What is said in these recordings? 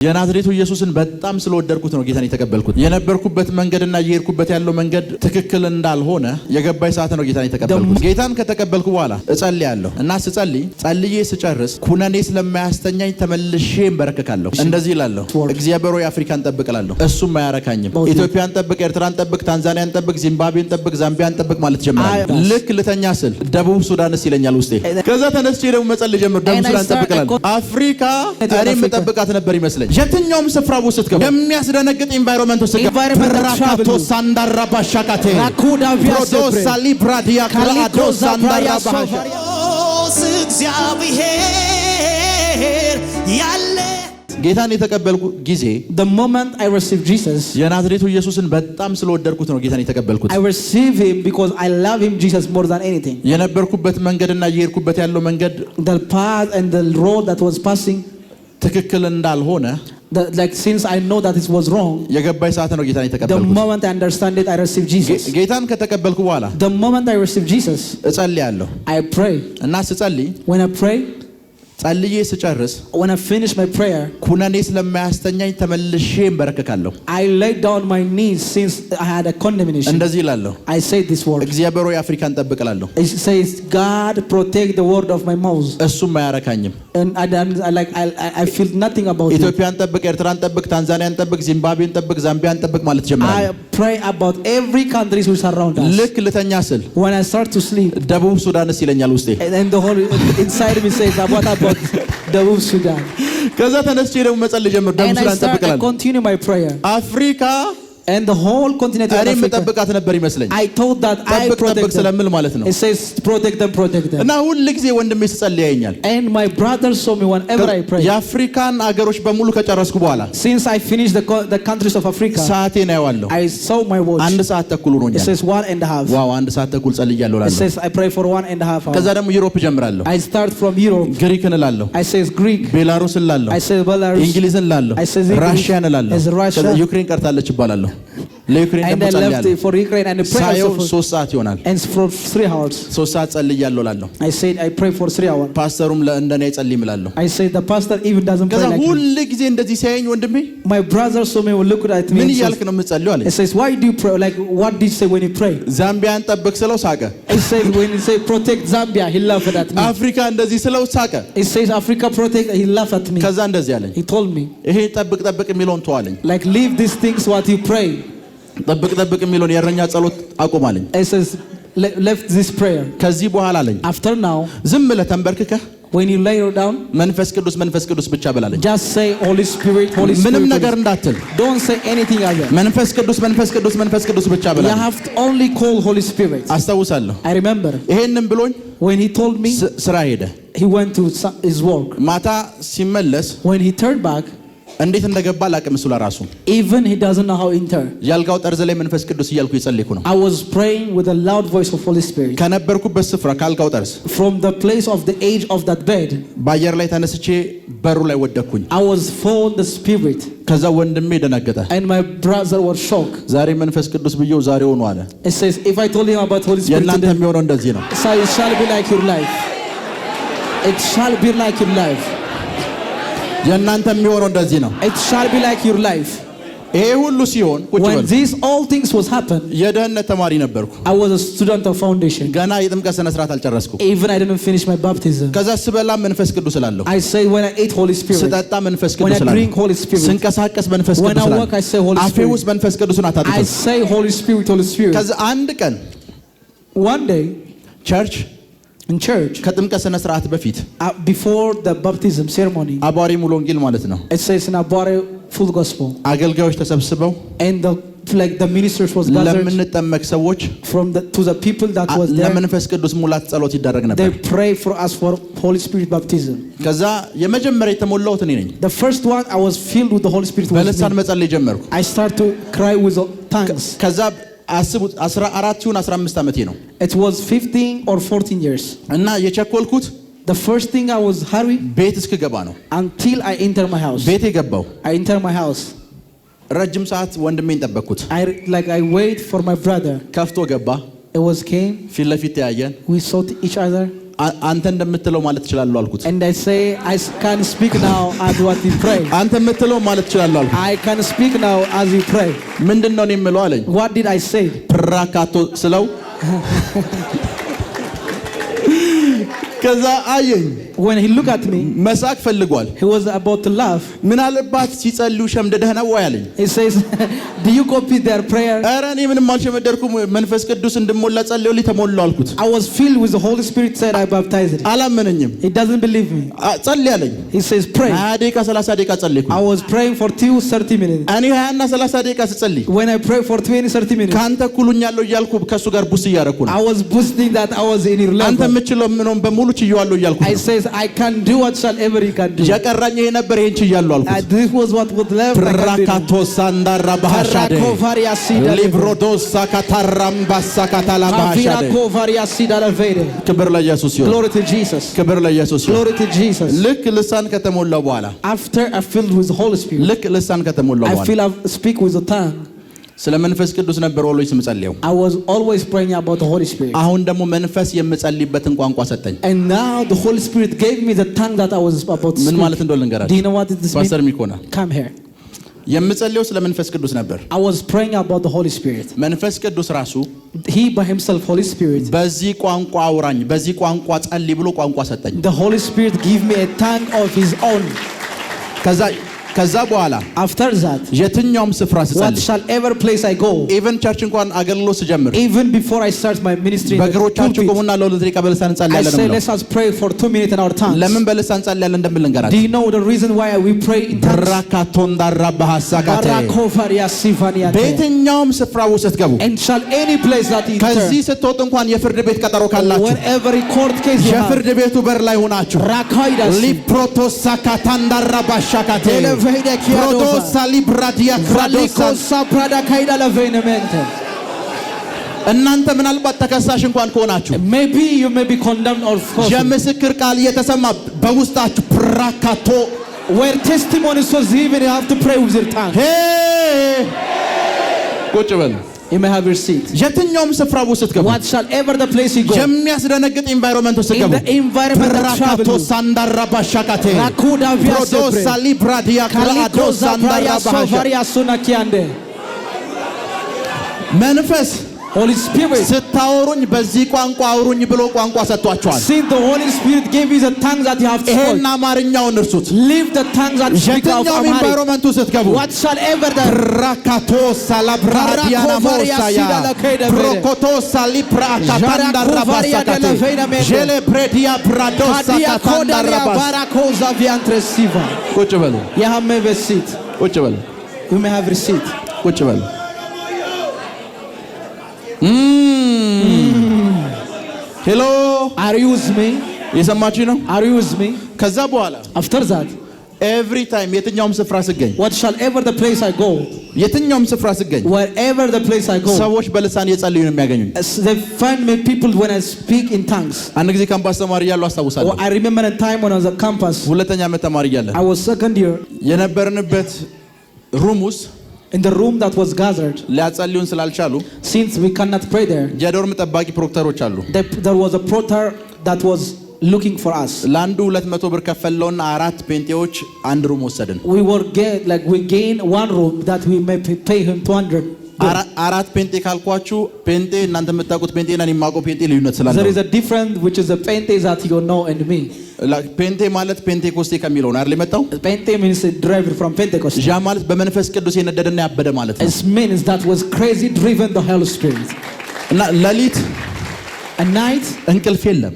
የናዝሬቱ ኢየሱስን በጣም ስለወደድኩት ነው ጌታን የተቀበልኩት። የነበርኩበት መንገድና የሄድኩበት ያለው መንገድ ትክክል እንዳልሆነ የገባኝ ሰዓት ነው ጌታን የተቀበልኩት። ጌታን ከተቀበልኩ በኋላ እጸልያለሁ እና ጸልዬ ስጨርስ ኩነኔ ስለማያስተኛኝ ተመልሼ እንበረከካለሁ። እንደዚህ እላለሁ፣ እግዚአብሔር ሆይ አፍሪካን ጠብቅ እላለሁ። እሱም አያረካኝም። ኢትዮጵያን ጠብቅ፣ ኤርትራን ጠብቅ፣ ታንዛኒያን ጠብቅ፣ ዚምባብዌን ጠብቅ፣ ዛምቢያን ጠብቅ ማለት ጀመራለሁ። ልክ ልተኛ ስል ደቡብ ሱዳንስ ይለኛል ውስጤ። ከዛ ተነስቼ ደግሞ መጸለይ ጀመርኩ። ደቡብ ሱዳን ጠብቅ እላለሁ። አፍሪካ እኔም ጠብቃት ነበር ይመስለኝ። የትኛውም ስፍራ ውስጥ ገባ የሚያስደነግጥ ኢንቫይሮንመንት ውስጥ ገባ ፍራካቶ ሳንዳራ ባሻካቴ ፕሮዶስ ሳሊብራዲያ ክራዶ ሳንዳራ ባሻካቴ እግዚአብሔር ያለ ጌታን የተቀበልኩ ጊዜ the moment I received Jesus የናዝሬቱ ኢየሱስን በጣም ስለወደድኩት ነው ጌታን የተቀበልኩት። I received him because I love him Jesus more than anything. የነበርኩበት መንገድና የሄድኩበት ያለው መንገድ the path and the road that was passing ትክክል እንዳልሆነ like since I know that it was wrong የገባኝ ሰዓት ነው ጌታን የተቀበልኩት። the moment I understand it I received Jesus. ጌታን ከተቀበልኩ በኋላ the moment I received Jesus እጸልያለሁ I pray እና ስጸልይ when I pray ጸልዬ ስጨርስ when I finish my prayer ኩነኔ ስለማያስተኛኝ ተመልሼ እንበረከካለሁ። I lay down my knees since I had a condemnation. እንደዚህ እላለሁ፣ I say this word, እግዚአብሔር ሆይ አፍሪካን ጠብቅ እላለሁ። it says God protect the word of my mouth. እሱም አያረካኝም። and I feel nothing about ኢትዮጵያን ጠብቅ፣ ኤርትራን ጠብቅ፣ ታንዛኒያን ጠብቅ፣ ዚምባብዌን ጠብቅ፣ ዛምቢያን ጠብቅ ማለት ጀመራለሁ። I pray about every country which surround us. ልክ ልተኛ ስል when I start to sleep ደቡብ ሱዳንስ ይለኛል ውስጤ። and the whole inside me says what about ደቡብ ሱዳን። ከዛ ተነስቼ ደግሞ መጸለይ ጀመርኩ። ደቡብ ሱዳን ጠብቅ እላለሁ። I continue my prayer. አፍሪካ and the whole continent of እኔም Africa ጠብቃት ነበር ይመስለኝ። I thought that I protect ስለምል ማለት ነው። it says protect them. እና ሁሉ ጊዜ ወንድሜ ሲጸልይ ያየኛል። and my brother saw me whenever I pray. የአፍሪካን አገሮች በሙሉ ከጨረስኩ በኋላ since I finished the countries of Africa ሰዓቴን አየዋለሁ። I saw my watch 1 ሰዓት ተኩል ሆኖኛል። it says 1.5 ዋው 1 ሰዓት ተኩል ጸልያለሁ እላለሁ። it says I pray for 1.5 hours. ከዛ ደግሞ ዩሮፕ ጀምራለሁ። I start from Europe. ግሪክን እላለሁ። I says Greek. ቤላሩስ እላለሁ። I say Belarus. እንግሊዝን እላለሁ። ራሽያን እላለሁ። ከዛ ዩክሬን ቀርታለች ይባላለሁ። ለዩክሬን ደግሞ ጸልያለሁ። for Ukraine and pray for 3 ሰዓት ይሆናል። and for 3 hours 3 ሰዓት ጸልያለሁ እላለሁ። I said I pray for 3 hours. ፓስተሩም ለእንደኔ ይጸልይ እላለሁ። I say the pastor even doesn't pray like me. ሁሉ ጊዜ እንደዚህ ሲያየኝ ወንድሜ my brother saw me look at me. ምን እያልክ ነው የምትጸልየው አለኝ። He says why do you pray, like what did you say when you pray? ዛምቢያን ጠብቅ ስለው ሳቀ። He says when you say protect Zambia he laughed at me. አፍሪካ እንደዚህ ስለው ሳቀ። He says Africa protect, he laughed at me. ከዛ እንደዚህ አለኝ። He told me ይሄ ጠብቅ የሚለውን ተዋለኝ። like leave these things what you pray. ጠብቅ የሚለውን የእረኛ ጸሎት አቁማለኝ። He says left this prayer. ከዚህ በኋላ አለኝ after now ዝም ብለህ ተንበርክከህ when you lay down መንፈስ ቅዱስ ብቻ በላለኝ። just say Holy Spirit. ምንም ነገር እንዳትል። don't say anything other. መንፈስ ቅዱስ ብቻ በላለኝ። you have to only call Holy Spirit. አስታውሳለሁ I remember ይሄንን ብሎኝ when he told me ስራ ሄደ። he went to his work. ማታ ሲመለስ when he turned back እንዴት እንደገባ ላቅም እሱ ለራሱ even he doesn't know how to enter. ያልጋው ጠርዝ ላይ መንፈስ ቅዱስ እያልኩ ይጸልይኩ ነው። I was praying with a loud voice of Holy Spirit. ከነበርኩበት ስፍራ ካልጋው ጠርዝ from the place of the edge of that bed በአየር ላይ ተነስቼ በሩ ላይ ወደኩኝ። I was full of the Spirit. ከዛ ወንድሜ ደነገጠ። and my brother was shocked. ዛሬ መንፈስ ቅዱስ ብዬው ዛሬ ሆኖ አለ። It says if I told him about Holy Spirit የእናንተ የሚሆነው እንደዚህ ነው። so it shall be like your life. it shall be like your life. የእናንተ የሚሆነው እንደዚህ ነው። it shall be like your life. ይሄ ሁሉ ሲሆን when these all things was happen የደህንነት ተማሪ ነበርኩ። I was a student of foundation. ገና የጥምቀት ስነ ስርዓት አልጨረስኩም። even I didn't finish my baptism. ከዛ ስበላ መንፈስ ቅዱስ እላለሁ። I say when I ate Holy Spirit. ስጠጣ መንፈስ ቅዱስ when I እላለሁ። drink Holy Spirit. ስንቀሳቀስ መንፈስ ቅዱስ እላለሁ። when I walk I say Holy Spirit. አፌ ውስጥ መንፈስ ቅዱስን አታጥቶ I say Holy Spirit. ከዛ አንድ ቀን one day ቸርች in church ከጥምቀት ስነ ስርዓት በፊት before the baptism ceremony አባሪ ሙሉ ወንጌል ማለት ነው። it says in Abare full gospel አገልጋዮች ተሰብስበው and the ministers was gathered ለምንጠመቅ ሰዎች to the people that was there ለመንፈስ ቅዱስ ሙላት ጸሎት ይደረግ ነበር። they pray for us for Holy Spirit baptism. ከዛ የመጀመሪያ የተሞላሁት እኔ ነኝ። the first one I was filled with the Holy Spirit. በልሳን መጸለይ ጀመርኩ። I start to cry with tongues. ከዛ አስቡት 14 ይሁን 15 ዓመቴ ነው። it was 15 or 14 years. እና የቸኮልኩት the first thing I was hurry ቤት እስክገባ ነው። until I enter my house. ቤቴ ገባው። I enter my house. ረጅም ሰዓት ወንድሜን ጠበቅኩት። I wait for my brother. ከፍቶ ገባ። it was came ፊት ለፊት ተያየን። we saw each other. አንተ እንደምትለው ማለት እችላለሁ አልኩት። And I say I can speak now as what he pray. አንተ የምትለው ማለት እችላለሁ አልኩት። I can speak now as he pray. ምንድነው እኔ የምለው አለኝ። What did I say? ፕራካቶ ስለው ከዛ አየኝ። When he looked at me, መሳቅ ፈልጓል። he was about to laugh. ምናልባት ሲጸልዩ ሸምደደህ ነው ወይ አለኝ። He says, do you copy their prayer? ኧረ እኔ ምንም አልሸመደድኩም መንፈስ ቅዱስ እንድሞላ ጸልዩልኝ ተሞላው አልኩት። I was filled with the Holy Spirit, said I baptized him. አላመነኝም። He doesn't believe me. ጸልይ አለኝ። He says pray. 20 ደቂቃ 30 ደቂቃ ጸልይኩ። I was praying for 30 minutes. እኔ 20 እና 30 ደቂቃ ስጸልይ When I pray for 30 minutes, ካንተ ኩሉኛለሁ እያልኩ ከሱ ጋር ቡስ እያደረኩ ነው። I was boasting that I was in your አንተ level. የምችለው ምንም በሙሉ ችዬዋለሁ እያልኩ I says I can do whatsoever you can do. የቀረኝ ይሄ ነበር ይሄን ችያለሁ አልኩት። This was what was left. ፕራካቶ ሳንዳራ ባሻደ ሊብሮዶሳ ካታራምባሳ ካታላ ባሻደ ክብር ለኢየሱስ ይሁን። Glory to Jesus. ክብር ለኢየሱስ ይሁን። Glory to Jesus. ልክ ልሳን ከተሞላው በኋላ After I filled with the Holy Spirit, ልክ ልሳን ከተሞላው I በኋላ feel I speak with the tongue. ስለ መንፈስ ቅዱስ ነበር ሁሉ ስምጸልየው። I was always praying about the Holy Spirit. አሁን ደግሞ መንፈስ የምጸልይበትን ቋንቋ ሰጠኝ። And now the Holy Spirit gave me the tongue that I was about to speak. ምን ማለት እንደሆነ ልንገራችሁ። Do you know what this means? ፓስተር ሚኮና Come here. የምጸልየው ስለ መንፈስ ቅዱስ ነበር። I was praying about the Holy Spirit. መንፈስ ቅዱስ ራሱ He by himself, Holy Spirit, በዚህ ቋንቋ አውራኝ በዚህ ቋንቋ ጸልይ ብሎ ቋንቋ ሰጠኝ። the Holy Spirit gave me a tongue of his own. ከዛ በኋላ After that, የትኛውም ስፍራ what ስጸልይ shall ever place I go, ኢቨን ቸርች እንኳን አገልግሎት ስጀምር even before I start my ministry, in the በእግሮቻችሁ pulpit, ቆሙና ለሁለት ደቂቃ በልሳን I እንጸልያለን say ነው። let us pray for 2 minutes in our tongues. ለምን በልሳን እንጸልያለን እንደምን ልንገራችሁ። Do you know the reason why we pray in tongues? ራካቶንዳራ ባሐሳካቴ በየትኛውም ስፍራ ውስጥ ስትገቡ And shall any place that you ከዚህ turn, ስትወጡ እንኳን የፍርድ ቤት ቀጠሮ ካላችሁ wherever court case you have, የፍርድ ቤቱ በር ላይ ሆናችሁ ሊፕሮቶሳካታንዳራ ባሻካቴ ፕሮዶሳ ሊብራዲያ ክራዶሳ እናንተ ምናልባት ተከሳሽ እንኳን ከሆናችሁ maybe you may be condemned or forced, የምስክር ቃል እየተሰማ በውስጣችሁ ፕራካቶ where testimony was given, you have to pray with your tongue. ቁጭ በል። You may have your seat. የትኛውም ስፍራ ውስጥ ስትገቡ What shall ever the place you go, የሚያስደነግጥ ኢንቫይሮንመንት ውስጥ in ስትገቡ the environment that travel ፕራካቶ you, ሳንዳራ ባሻካቴ Rakuda ፕሮዶሳ ሊብራዲያ ክራዶ ሳንዳራ ባሻ መንፈስ Holy Spirit, ስታወሩኝ በዚህ ቋንቋ አውሩኝ ብሎ ቋንቋ ሰጥቷቸዋል። since the Holy Spirit gave you the tongue that you have to ይሄን speak, አማርኛውን እርሱት። leave the tongue that speak of የትኛውም Amharic. ኢንቫይሮመንት ውስጥ ስትገቡ What shall ever the ራካቶ ሳላብራዲያና ሞሳያ ፕሮኮቶ ሳሊፕራካታንዳራባሳካቴ ጄሌ ፕሬዲያ ፕራዶሳ ካታንዳራባስ ቁጭ በሉ። You have may have a seat. ቁጭ በሉ። You may have a seat. ቁጭ በሉ። ሄሎ Are you with me? የሰማችሁ ነው? Are you with me? ከዛ በኋላ After that, ኤቭሪ ታይም የትኛውም ስፍራ ስገኝ what shall ever the place I go, የትኛውም ስፍራ ስገኝ wherever the place I go, ሰዎች በልሳን እየጸለዩ ነው የሚያገኙኝ። they find me people when I speak in tongues. አንድ ጊዜ ካምፓስ ተማሪ እያለሁ አስታውሳለሁ። I remember a time when I was at campus. ሁለተኛ ዓመት ተማሪ እያለሁ I was second year. የነበርንበት ሩም ውስጥ In the room that was gathered, ሊያጸልዩን ስላልቻሉ since we cannot pray there, የዶርም ጠባቂ ፕሮክተሮች አሉ። there was a proctor that was looking for us. ለአንዱ 200 ብር ከፈለውና 4 ፔንቴዎች አንድ ሩም ወሰድን። We gained one room that we may pay him 200. አራት ፔንቴ ካልኳችሁ ፔንቴ እናንተ የምታውቁት ፔንቴና እኔ የማውቀው ፔንቴ ልዩነት ስላለው there is a difference, which is the pente that you know and me. ፔንቴ ማለት ፔንቴኮስቴ ከሚለው ነው አይደል የመጣው? Pente means derived from Pentecost. ያ ማለት በመንፈስ ቅዱስ የነደደና ያበደ ማለት ነው። It means that was crazy driven the Holy Spirit. እና ሌሊት At night, እንቅልፍ የለም።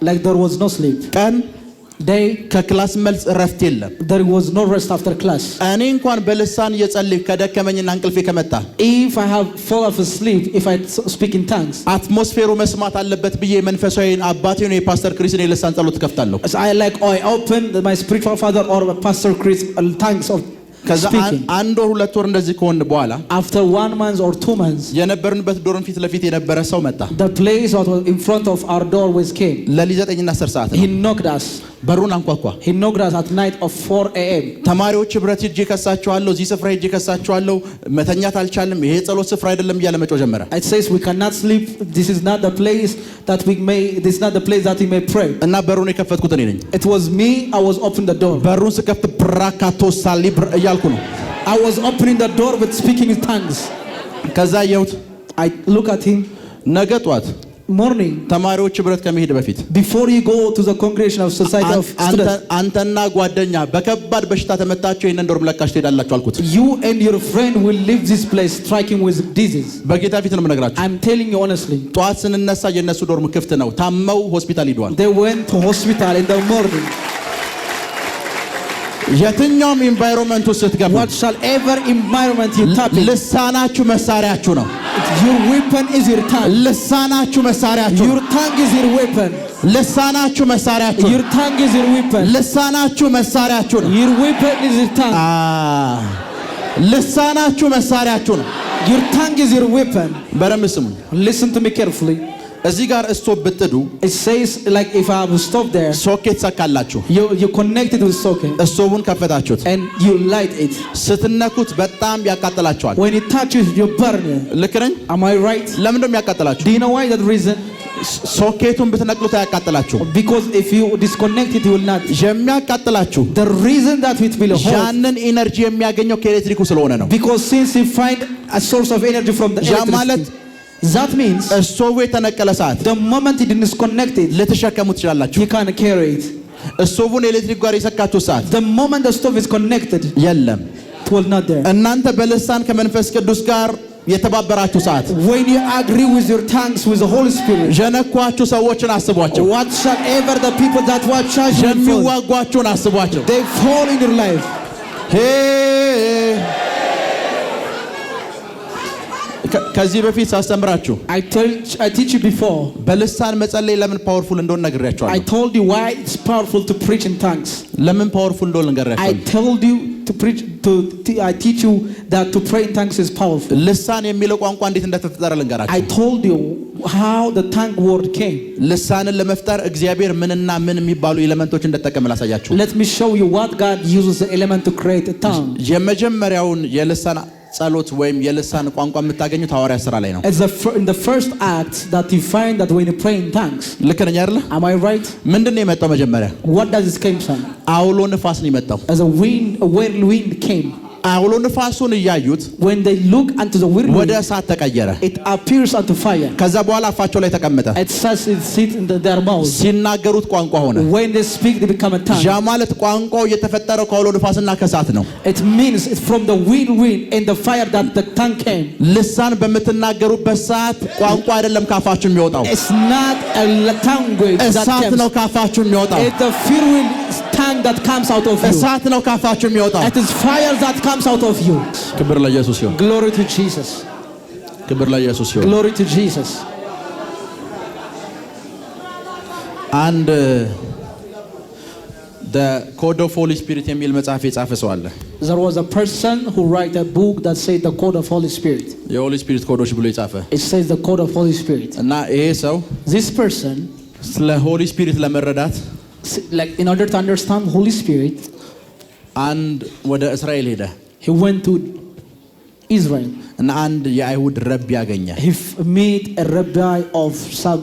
like there was no sleep. ቀን Day, ከክላስ መልስ እረፍት የለም። there was no rest after class. እኔ እንኳን በልሳን እየጸለይኩ ከደከመኝና እንቅልፌ ከመጣ If I have fall asleep, if I speak in tongues, አትሞስፌሩ መስማት አለበት ብዬ መንፈሳዊ አባቴን የፓስተር ክሪስን የልሳን ጸሎት ከፍታለሁ። as I open my spiritual father or Pastor Chris tongues of ከዛ speaking. አንድ ወር ሁለት ወር እንደዚህ ከሆነ በኋላ After 1 month or 2 months, የነበርንበት ዶርም ፊት ለፊት የነበረ ሰው መጣ። the place that was in front of our door was came. ለሊት 9:10 ሰዓት He ነው። knocked us. በሩን አንኳኳ። He knocked us at night of 4 a.m. ተማሪዎች ህብረት ሄጄ ከሳቸዋለሁ፣ እዚህ ስፍራ ሄጄ ከሳቸዋለሁ፣ መተኛት አልቻልም፣ ይሄ ጸሎት ስፍራ አይደለም እያለ መጮህ ጀመረ። It says we cannot sleep, this is not the place that we may, this is not the place that we may pray. እና በሩን የከፈትኩት እኔ ነኝ። It was me, I was opening the door. በሩን ስከፍት ብራካቶሳ ሊብር እያልኩ ነው። I was opening the door with speaking in tongues. ከዛ ያዩት I look at him. ነገ ጧት morning, ተማሪዎች ህብረት ከመሄድ በፊት before you go to the congregation of society of students, አንተና ጓደኛ በከባድ በሽታ ተመታችሁ ይሄንን ዶርም ለቃሽ ትሄዳላችሁ አልኩት። you and your friend will leave this place striking with disease. በጌታ ፊት ነው የምነግራችሁ። I'm telling you honestly. ጧት ስንነሳ የነሱ ዶርም ክፍት ነው። ታመው ሆስፒታል ሄደዋል። They went to hospital in the morning. የትኛውም ኢንቫይሮንመንት ውስጥ ስትገቡ whatsoever environment you tap in, ልሳናችሁ መሳሪያችሁ ነው። your weapon is your tongue. ልሳናችሁ መሳሪያችሁ your tongue is your weapon. ልሳናችሁ መሳሪያችሁ your tongue is your weapon. ልሳናችሁ መሳሪያችሁ ነው። your weapon is your tongue. ልሳናችሁ መሳሪያችሁ ነው። your tongue is your weapon. በደንብ ስሙ። listen to me carefully. እዚህ ጋር ስቶፕ ብትዱ it says like if I have stopped there, ሶኬት ሰካላችሁ። you connect it with socket ስቶቡን ከፈታችሁት and you light it. ስትነኩት በጣም ያቃጥላችኋል። when it touches you burn. ልክ ነኝ? am I right? ለምን ነው የሚያቃጥላችሁ? do you know why that reason? ሶኬቱን ብትነቅሉት አያቃጥላችሁ። because if you disconnect it, you will not. የሚያቃጥላችሁ the reason that it will hold, ያንን ኢነርጂ የሚያገኘው ከኤሌክትሪኩ ስለሆነ ነው። because since you find a source of energy from the ያ ማለት electricity, that means ስቶቡ የተነቀለ ሰዓት the moment it is disconnected, ልትሸከሙ ትችላላችሁ። you can carry it. ስቶቡን ኤሌክትሪክ ጋር የሰካችሁ ሰዓት the moment the stove is connected, የለም። it will not there. እናንተ በልሳን ከመንፈስ ቅዱስ ጋር የተባበራችሁ ሰዓት when you agree with your tongues with the Holy Spirit, የነኳችሁ ሰዎችን አስቧቸው። whatsoever the people that watch us, የሚዋጓችሁን አስቧቸው። they fall in your life. ከዚህ በፊት ሳስተምራችሁ I teach you before, በልሳን መጸለይ ለምን ፓወርፉል እንደሆነ ነግሬያችኋለሁ። I told you why it's powerful to preach in tongues. ለምን ፓወርፉል እንደሆነ ነግሬያችኋለሁ። I told you to preach I teach you that to pray in tongues is powerful. ልሳን የሚለው ቋንቋ እንዴት እንደተፈጠረ ልንገራችሁ። I told you how the tongue word came. ልሳንን ለመፍጠር እግዚአብሔር ምንና ምን የሚባሉ ኤሌመንቶች እንደተጠቀመ ላሳያችሁ። let me show you what God uses the element to create a tongue. የመጀመሪያውን የልሳን ጸሎት ወይም የልሳን ቋንቋ የምታገኙት ሐዋርያት ሥራ ላይ ነው። in the first act that you find that when you pray in tongues. ልክ ነኝ አይደል? am I right? ምንድነው የመጣው መጀመሪያ? what does it came from? አውሎ ንፋስ ነው የመጣው። as a whirlwind came. አውሎ ንፋሱን እያዩት when they look unto the whirlwind, ወደ እሳት ተቀየረ። it appears unto fire. ከዛ በኋላ አፋቸው ላይ ተቀመጠ። it sit in their mouth. ሲናገሩት ቋንቋ ሆነ። when they speak they become a tongue. ያ ማለት ቋንቋው የተፈጠረው ከአውሎ ንፋስና ከእሳት ነው። it means it's from the whirlwind and the fire that the tongue came. ልሳን በምትናገሩበት ሰዓት ቋንቋ አይደለም ካፋችሁ የሚወጣው። it's not a tongue that እሳት ነው ካፋችሁ የሚወጣው። it's the whirlwind tongue that comes out of you. እሳት ነው ካፋችሁ የሚወጣው። it is fire that comes out of you. ክብር ለኢየሱስ ይሁን። glory to Jesus. ክብር ለኢየሱስ ይሁን። glory to Jesus. and the code of Holy Spirit የሚል መጽሐፍ የጻፈ ሰው አለ። there was a person who write a book that said the code of Holy Spirit. የሆሊ ስፒሪት ኮዶች ብሎ የጻፈ it says the code of Holy Spirit. እና ይሄ ሰው this person, ስለ ሆሊ ስፒሪት ለመረዳት like in order to understand Holy Spirit, አንድ ወደ እስራኤል ሄደ። he went to Israel እና አንድ የአይሁድ ረቢ ያገኘ። he met a rabbi of some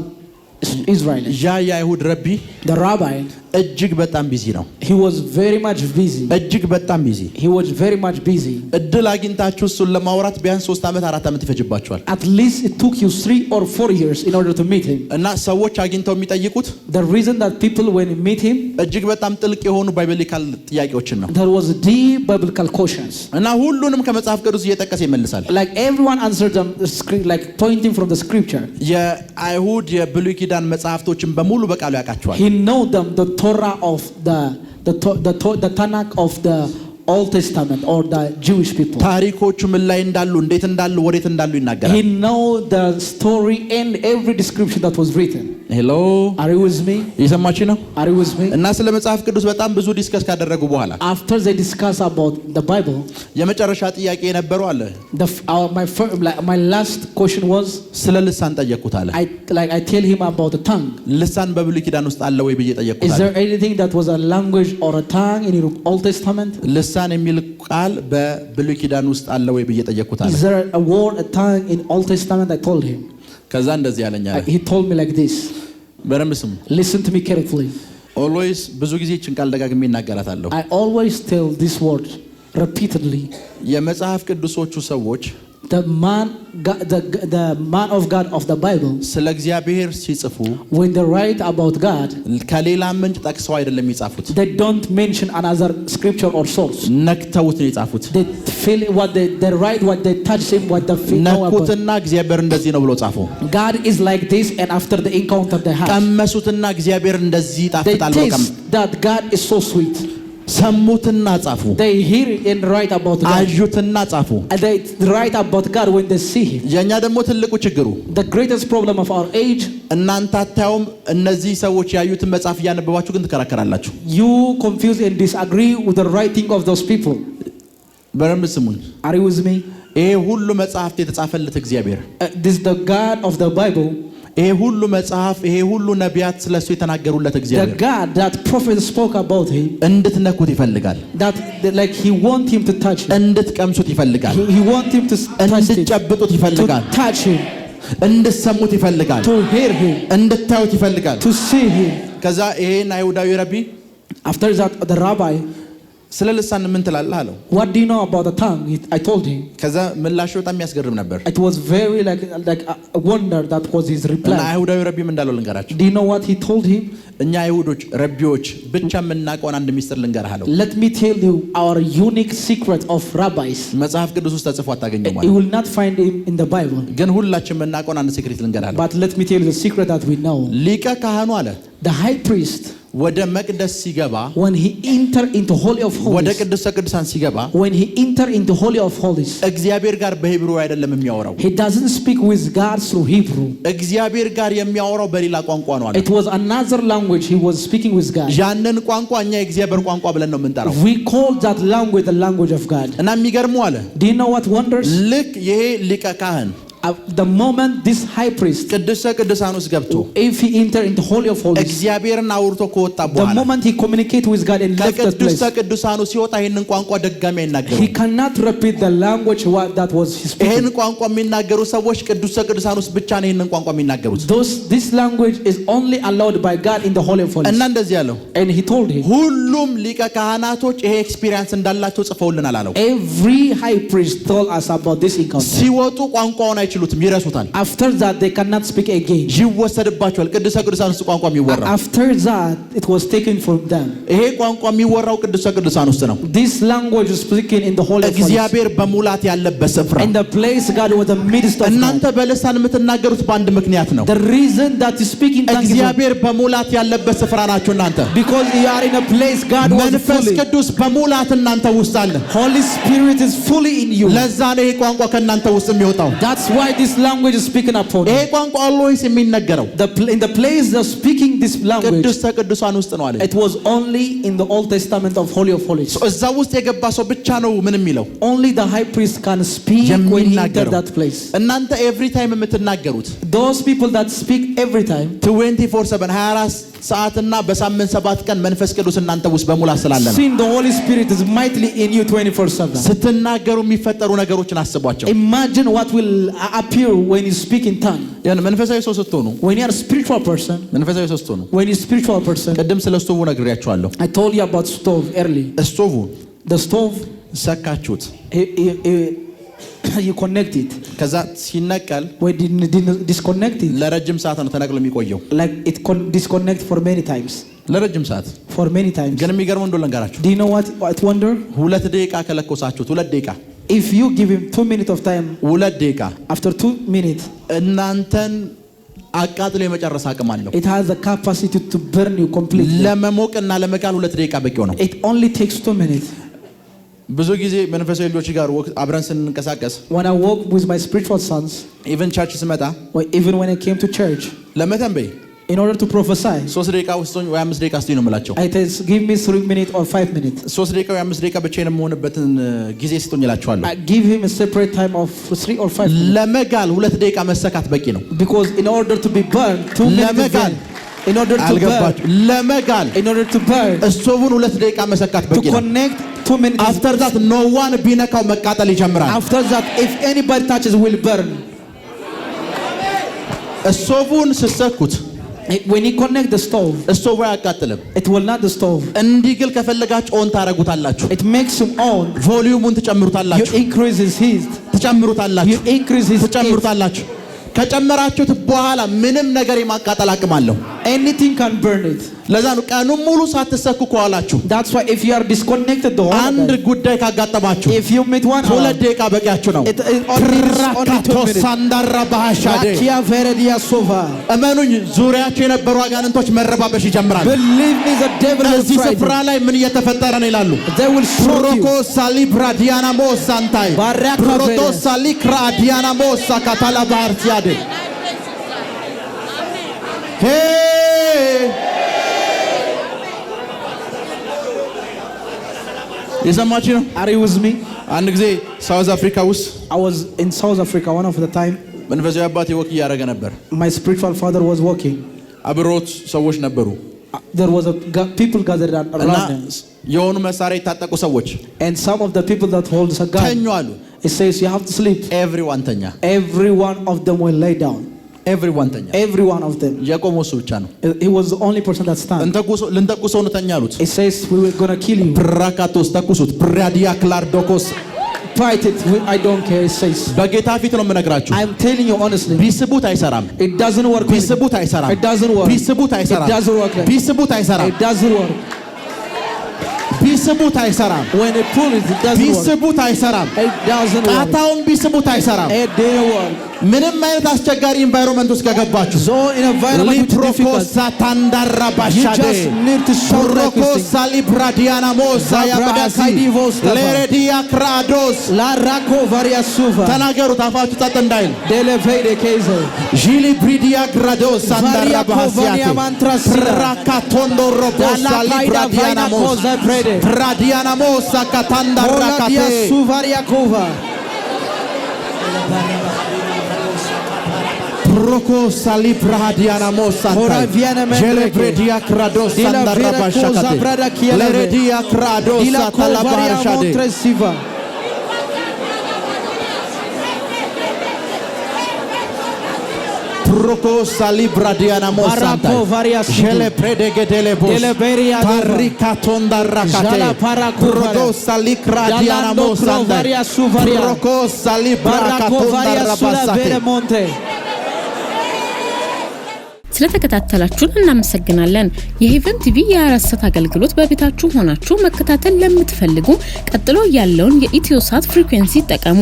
Israel. ያ የአይሁድ ረቢ the rabbi እጅግ በጣም ቢዚ ነው። he was very much busy. እጅግ በጣም ቢዚ። he was very much busy. እድል አግኝታችሁ እሱን ለማውራት ቢያንስ 3 ዓመት 4 ዓመት ይፈጅባችኋል። at least it took you 3 or 4 years in order to meet him. እና ሰዎች አግኝተው የሚጠይቁት the reason that people when you meet him, እጅግ በጣም ጥልቅ የሆኑ ባይብሊካል ጥያቄዎችን ነው። there was deep biblical questions. እና ሁሉንም ከመጽሐፍ ቅዱስ እየጠቀሰ ይመልሳል። like everyone answered them like pointing from the scripture. የአይሁድ የብሉይ ኪዳን መጽሐፍቶችን በሙሉ በቃሉ ያውቃቸዋል። he know them, the Torah of the Tanakh of the Old Testament or the Jewish people. ታሪኮቹ ምን ላይ እንዳሉ እንዴት እንዳሉ ወዴት እንዳሉ ይናገራል። he know the story and every description that was written. ሄሎ Are you with me? እየሰማችሁ ነው? Are you with me? እና ስለ መጽሐፍ ቅዱስ በጣም ብዙ ዲስከስ ካደረጉ በኋላ After they discuss about the Bible, የመጨረሻ ጥያቄ የነበረው አለ my last question was, ስለ ልሳን ጠየቅኩት አለ። I tell him about the tongue. ልሳን በብሉይ ኪዳን ውስጥ አለ ወይ ብዬ ጠየቅኩት Is አለ። there anything that was a language or a tongue in the Old Testament? ልሳን የሚል ቃል በብሉይ ኪዳን ውስጥ አለ ወይ ብዬ ጠየቅኩት አለ። Is there a word, a tongue in Old Testament? I told him. ከዛ እንደዚህ ያለኝ አለ። He told me like this. በደንብ ስሙ። Listen to me carefully. ኦልዌይስ ብዙ ጊዜ ይህችን ቃል ደጋግሜ እናገራታለሁ። I always tell this word repeatedly. የመጽሐፍ ቅዱሶቹ ሰዎች The man of God of the Bible, ስለ እግዚአብሔር ሲጽፉ when they write about God, ከሌላ ምንጭ ጠቅሰው አይደለም የሚጻፉት። they don't mention another scripture or source. ነክተውት ነው የጻፉት። They feel what they write, what they touch him, what they feel know about. ነኩትና እግዚአብሔር እንደዚህ ነው ብሎ ጻፉ። God is like this, and after the encounter they have, ቀመሱትና እግዚአብሔር እንደዚህ they ይጣፍጣል ብሎ taste that God is so sweet. ሰሙትና ጻፉ። They hear and write about God. አዩትና ጻፉ። And they write about God when they see him. የኛ ደግሞ ትልቁ ችግሩ The greatest problem of our age, እናንተ አታዩም። እነዚህ ሰዎች ያዩትን መጽሐፍ እያነበባችሁ ግን ትከራከራላችሁ። you confuse and disagree with the writing of those people. በደንብ ስሙኝ። Are you with me? ይሄ ሁሉ መጽሐፍት የተጻፈለት እግዚአብሔር፣ This the God of the Bible, ይሄ ሁሉ መጽሐፍ፣ ይሄ ሁሉ ነቢያት ስለሱ የተናገሩለት the እግዚአብሔር God that prophet spoke about him, እንድትነኩት ይፈልጋል። that like he want him to touch him. እንድትቀምሱት ይፈልጋል። He want him to touch him, እንድትጨብጡት to ይፈልጋል። touch him, እንድትሰሙት ይፈልጋል። to hear him, እንድታዩት ይፈልጋል። to see him. ከዛ ይሄን አይሁዳዊ ረቢ After that, the rabbi, ስለ ልሳን ምን ትላለህ አለው። what do you know about the tongue? I told him. ከዛ ምላሹ በጣም የሚያስገርም ነበር። It was very like a wonder. That was his እና reply. አይሁዳዊ ረቢ ምን እንዳለው ልንገራችሁ። Do you know what he told him? እኛ አይሁዶች ረቢዎች ብቻ የምናውቀውን አንድ ሚስጥር ልንገርህ አለው። Let me tell you our unique secret of rabbis. መጽሐፍ ቅዱስ ውስጥ ተጽፎ አታገኘው You ማለት will not find him in the Bible. ግን ሁላችን የምናውቀውን አንድ ሴክሬት ልንገርህ አለው። But let me tell you the secret that we know. ሊቀ ካህኑ አለ The high priest, ወደ መቅደስ ሲገባ፣ when he enter into holy of ወደ holies, ቅድስተ ቅዱሳን ሲገባ when he enter into holy of holies, እግዚአብሔር ጋር በሂብሩ አይደለም የሚያወራው። he doesn't speak with God through Hebrew. እግዚአብሔር ጋር የሚያወራው በሌላ ቋንቋ ነው አለ። It was another language he was speaking with God. ያንን ቋንቋ እኛ የእግዚአብሔር ቋንቋ ብለን ነው የምንጠራው። We call that language the language of God. እና የሚገርመው አለ Do you know what wonders? ልክ ይሄ ሊቀ ካህን The moment this high priest, ቅድስተ ቅዱሳን ውስጥ ገብቶ if he enter into holy of holies, እግዚአብሔርን አውርቶ ከወጣ the በኋላ moment he communicate with God and left that place, ከቅድስተ ቅዱሳኑ ሲወጣ ይሄንን ቋንቋ ድጋሚ አይናገሩም። he cannot repeat the language that was his ይሄን speaking. ቋንቋ የሚናገሩ ሰዎች ቅድስተ ቅዱሳን ውስጥ ብቻ ነው ይሄንን ቋንቋ የሚናገሩት። This language is only allowed by God in the holy of holies. እና እንደዚህ ያለው And he told him, ሁሉም ሊቀ ካህናቶች ይሄ ኤክስፒሪየንስ እንዳላቸው ጽፈውልናል አለው። every high priest told us about this encounter. ሲወጡ ቋንቋውን አይችሉትም፣ ይረሱታል። After that, they cannot speak again. ይወሰድባቸዋል። ቅድስተ ቅዱሳን ውስጥ ቋንቋ የሚወራው After that, it was taken from them. ይሄ ቋንቋ የሚወራው ቅድስተ ቅዱሳን ውስጥ ነው። This language is speaking in the holy of holies. እግዚአብሔር በሙላት ያለበት ስፍራ። In the place God was the midst of እናንተ God. በልሳን የምትናገሩት በአንድ ምክንያት ነው። The reason that you speak in tongues is እግዚአብሔር በሙላት ያለበት ስፍራ ናችሁ እናንተ። because you are in a place God was መንፈስ fully. ቅዱስ በሙላት እናንተ ውስጥ አለ። Holy Spirit is fully in you. ለዛ ነው ይሄ ቋንቋ ከእናንተ ውስጥ የሚወጣው። That's why this language is speaking upon ይሄ you. ቋንቋ ኦልዌይስ የሚነገረው In the place they're speaking this language, ቅድስተ ቅዱሳን ውስጥ ነው አለ። it was only in the Old Testament of Holy of Holies. እዛ ውስጥ የገባ ሰው ብቻ ነው ምን የሚለው Only the high priest can speak when he enters that place. እናንተ ኤቭሪ ታይም የምትናገሩት Those people that speak every time, 24/7 24 ሰዓትና በሳምንት 7 ቀን መንፈስ ቅዱስ እናንተ ውስጥ በሙላት ስላለ ነው። seeing the Holy Spirit is mightily in you 24/7. ስትናገሩ የሚፈጠሩ ነገሮችን አስቧቸው። Imagine what will appear when you speak in tongue. ያን መንፈሳዊ ሰው ስትሆኑ When you are a spiritual person, መንፈሳዊ ሰው ስትሆኑ when you're a spiritual person, ቅድም ስለ ስቶቭ ነግሬያችኋለሁ። I told you about stove early. ስቶቭ The stove, ሰካችሁት፣ you connect it. ከዛ ሲነቀል When you disconnect it, ለረጅም ሰዓት ነው ተነቅሎ የሚቆየው። like it disconnect for many times. ለረጅም ሰዓት For many times. ግን የሚገርመው እንደው ልንገራችሁ። Do you know what wonder? 2 ደቂቃ ከለኮሳችሁት 2 ደቂቃ If you give him 2 minutes of time, 2 ደቂቃ after 2 minutes, እናንተን አቃጥሎ የመጨረስ አቅም አለው። it has the capacity to burn you completely. ለመሞቅና ለመቃል 2 ደቂቃ በቂው ነው። It only takes 2 minutes. ብዙ ጊዜ መንፈሳዊ ልጆች ጋር አብረን ስንንቀሳቀስ When I walk with my spiritual sons, ኢቨን ቸርች ስመጣ or even when I came to church, ለመተንበይ in order to prophesy. 3 ደቂቃ ውስጥኝ ወይ 5 ደቂቃ ስጡኝ ነው የምላቸው። I tell give me 3 minutes or 5 minutes. 3 ደቂቃ ወይ 5 ደቂቃ ብቻዬን የምሆንበትን ጊዜ ስጡኝ እላቸዋለሁ። I give him a separate time of 3 or 5 minutes. ለመጋል 2 ደቂቃ መሰካት በቂ ነው። Because in order to be burned 2 minutes. In order to burn. ለመጋል in order to burn. ስቶቡን 2 ደቂቃ መሰካት በቂ ነው። To connect 2 minutes. After that no one ቢነካው መቃጠል ይጀምራል። After that if anybody touches will burn. ስቶቡን ስሰኩት when you connect the stove ስቶቡ አያቃጥልም። it will not the stove እንዲግል ከፈለጋችሁ ኦን ታረጉታላችሁ። it makes him on ቮሊዩሙን ትጨምሩታላችሁ። you increase his heat ትጨምሩታላችሁ። you increase his ትጨምሩታላችሁ። ከጨመራችሁት በኋላ ምንም ነገር የማቃጠል አቅም አለው። anything can burn it. ለዛ ነው ቀኑን ሙሉ ሳትሰኩ ከዋላችሁ። That's why if you are disconnected the whole አንድ ጉዳይ ካጋጠማችሁ if you meet one 2 ደቂቃ በቂያችሁ ነው። only 2 minutes. ሳንዳራ ባህሻዴ Rakia veredia sova. እመኑኝ ዙሪያችሁ የነበሩ አጋንንቶች መረባበሽ ይጀምራሉ። Believe me the devil will እዚህ frighten. ስፍራ ላይ ምን እየተፈጠረ ነው ይላሉ። They will shock ፕሮኮ you. ሳሊብራ ዲያናሞ ሳንታይ Baraka ፕሮቶ vere. ሳሊክራ ዲያናሞ ሳካታላ ባህርቲያዴ የሰማችሁ ነው። Are you with me? አንድ ጊዜ ሳውዝ አፍሪካ ውስጥ I was in South Africa one of the time. መንፈሳዊ አባቴ ወክ እያደረገ ነበር። My spiritual father was walking. አብሮት ሰዎች ነበሩ። There was people gathered around him. የሆኑ መሳሪያ የታጠቁ ሰዎች And some of the people that holds a gun. ተኙ አሉ። It says you have to sleep. ኤቭሪዋን ተኛ። Every one of them will lay down. ኤቭሪዋን ተኛ። Every one of them. የቆመው እሱ ብቻ ነው። He was the only person that stand. ልንተኩሰው ነው ተኛ አሉት። It says we were gonna kill you. ብራካቶስ ተኩሱት። ብራዲያ ክላርዶኮስ Fight it. I don't care. It says. በጌታ ፊት ነው የምነግራችሁ። I'm telling you honestly. ቢስቡት አይሰራም። It doesn't work. ቢስቡት አይሰራም። It doesn't work. ቢስቡት አይሰራም። It doesn't work. ቢስቡት አይሰራም። It doesn't work. ቢስቡት አይሰራም። When they pull it, it doesn't work. ቢስቡት አይሰራም። It doesn't work. ቃታውን ቢስቡት አይሰራም። It didn't work. ምንም አይነት አስቸጋሪ ኢንቫይሮንመንት ውስጥ ከገባችሁ So in a environment which is difficult, ሳታንዳራ you ባሻዴ just need to shout like this thing. ሳሊብራዲያና ሞሳ ያባሲ ለሬዲያ ክራዶስ La rako varia suva. ተናገሩት። አፋችሁ ጸጥ እንዳይል Delevede keze. ጂሊ ብሪዲያ ግራዶስ ሳንዳራ Varia ባሲያቴ kovania mantra sira. ራካቶንዶ ሮቦስ ሳሊብራዲያና ሞሳ ብራዲያና ሞሳ ካታንዳራ ካቴ Dia suvaria kova. Proko salibradiana mosanta Gelebredia krados sandara bashakate Leredia krados satala barshade Proko salibradiana mosanta Gelepredegedele bos Parikatonda rakate Proko salikradiana mosanta Proko salibrakatonda rabasate ስለተከታተላችሁን እናመሰግናለን። የሄቨን ቲቪ የአራሰት አገልግሎት በቤታችሁ ሆናችሁ መከታተል ለምትፈልጉ ቀጥሎ ያለውን የኢትዮሳት ፍሪኩዌንሲ ተጠቀሙ።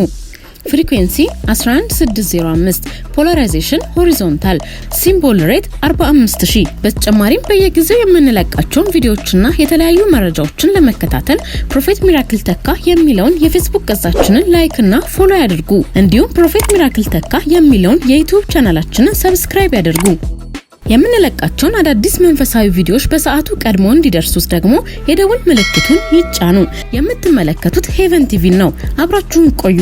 ፍሪኩዌንሲ 11605 ፖላራይዜሽን ሆሪዞንታል ሲምቦል ሬት 45000 በተጨማሪም በየጊዜው የምንለቃቸውን ቪዲዮዎችና የተለያዩ መረጃዎችን ለመከታተል ፕሮፌት ሚራክል ተካ የሚለውን የፌስቡክ ገጻችንን ላይክ እና ፎሎ ያድርጉ። እንዲሁም ፕሮፌት ሚራክል ተካ የሚለውን የዩቲዩብ ቻናላችንን ሰብስክራይብ ያድርጉ። የምንለቃቸውን አዳዲስ መንፈሳዊ ቪዲዮዎች በሰዓቱ ቀድሞ እንዲደርሱት ደግሞ የደወል ምልክቱን ይጫኑ። የምትመለከቱት ሄቨን ቲቪ ነው። አብራችሁን ቆዩ።